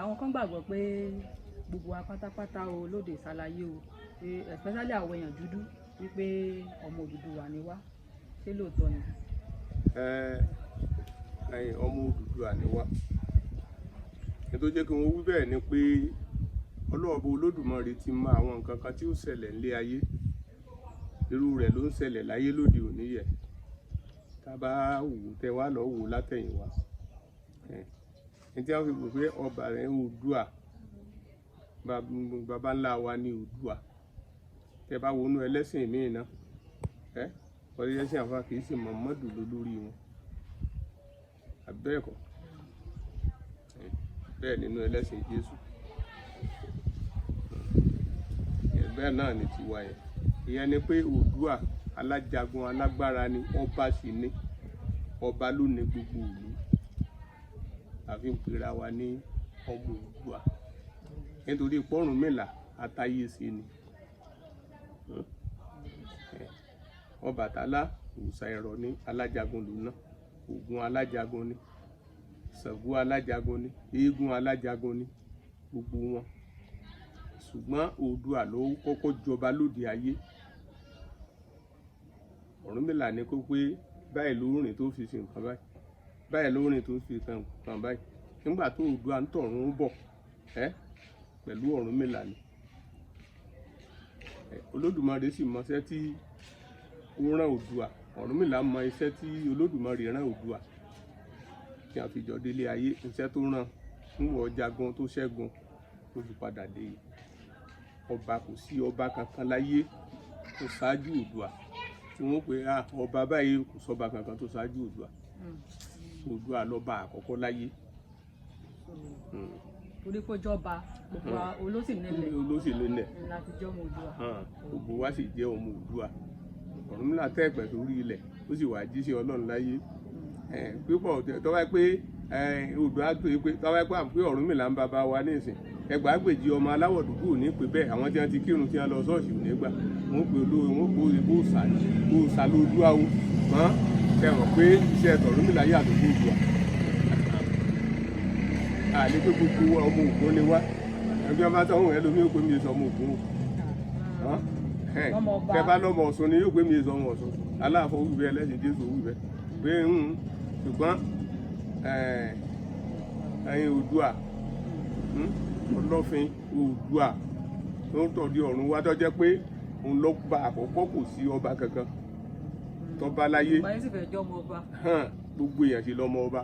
àwọn kan gbàgbọ́ pé gbogbo wa pátápátá o lóde ìsàlàyé o especially àwọn èèyàn dúdú wípé ọmọ Odùduwà ni wá, ṣé lóòótọ́ ni? Ọmọ Odùduwà ni wá. Ètò jẹ́ kí wọ́n wí bẹ́ẹ̀ ni pé Ọlọ́run Olódùmarè ti mọ àwọn nǹkan kan tí ó ṣẹlẹ̀ nílé ayé, irú rẹ̀ ló ń ṣẹlẹ̀ láyé lóde òní yẹ. Tá bá wò tẹ wá lọ wò látẹ̀yìnwá, tí wọ́n fi pè pé ọba rẹ̀ Oòduà, baba ńlá wa ní Oòduà. Tẹ bá wọnú ẹlẹ́sìn míì náà, ọlẹ́sìn àfa kì í sì Muhammadu lórí wọn, àbẹ́ẹ̀kọ́ bẹ́ẹ̀ nínú ẹlẹ́sìn Jésù, bẹ́ẹ̀ náà ni tiwa yẹn. Ìyẹn ni pé Oòduà alájagun alágbára ni, ọba sì ni, ọba ló ní gbogbo ìlú. Àfi ń pera wa ní ọmọ Oòduà nítorí Ọ̀rúnmìlà àtayé sí ni. Ọbàtálá òòṣà ẹ̀rọ ní, alájagun lòun náà. Ògún alájagun ni, Ṣàngó alájagun ni, eégún alájagun ni, gbogbo wọn. Ṣùgbọ́n Oòduà ló kọ́kọ́ jọba lóde ayé. Ọ̀rúnmìlà ní kó pé báyìí ló rìn tó fi ṣe nǹkan báyìí, báyìí ló rìn tó fi ṣe nǹkan báyìí. Nígbà tó Oòduà ń tọ̀run bọ̀ pẹ̀lú Ọ̀rúnmìlà ni. Olódùmarè sì mọ iṣẹ́ tí ó rán Oòduà, Ọ̀rúnmìlà mọ iṣẹ́ tí Olódùmarè rán Oòduà, tí a fi jọ délé ayé. Iṣẹ́ tó rán fún ọ̀jagun tó ṣẹ́gun tó fi padà dé ọba. Kò sí ọba kankan láyé tó ṣáájú Oòduà tí wọ́n pè ọba báyìí, kò sọ́ba kankan tó ṣáájú Oòduà. Oòduà lọ́ba àkọ́kọ́ láyé. Torí pé jọba gbogbo olóṣèlélẹ̀ láti jẹ́ ọmọ Oòduà. Gbogbo wa sì jẹ́ ọmọ Oòduà. Ọ̀rúnmìlà tẹ́ ẹ̀pẹ̀ sórí ilẹ̀ ó sì wá jíṣẹ́ Ọlọ́run láyé. Pípọ̀ tọ́wá pé Oòduà tó yẹ pé tọ́wá pé àpé Ọ̀rúnmìlà ń bàbá wa ní ìsìn, Ẹgbàágbèjì ọmọ aláwọ̀ dúdú ò ní pè bẹ́ẹ̀. Àwọn tí wọ́n ti kírun tí wọ́n lọ ṣọ́ọ̀ṣì ò ní gbà. Wọ́n pè olówó, wọ́n pè òyìnbó òòṣà l'Oòduà o. Kẹrọ̀ pé iṣẹ́ Ọ̀rúnmìlà yàtọ̀ fún Oòduà. Àní pé gbogbo ọmọ Ògún ni wá. Ẹgbẹ́ bá tọ́hún ẹlòmíì ó pè mí sọ ọmọ Ògún o. Kẹfà lọ́mọ Ọ̀ṣun ni yóò pè mí sọ ọmọ Ọ̀ṣun. Aláàfọ̀ wù bẹ́ẹ̀, ẹlẹ́sìn Jésù wù bẹ́ẹ̀. Pé ṣùgbọ́n ẹ̀yin Oòduà, Ọlọ́fin Oòduà tó ń tọ̀ di ọ̀run wá tó jẹ́ pé òun ló gba àkọ́kọ́, kò sí ọba kankan tó bá láyé. Gbogbo èèyàn sì lọ́mọ ọba.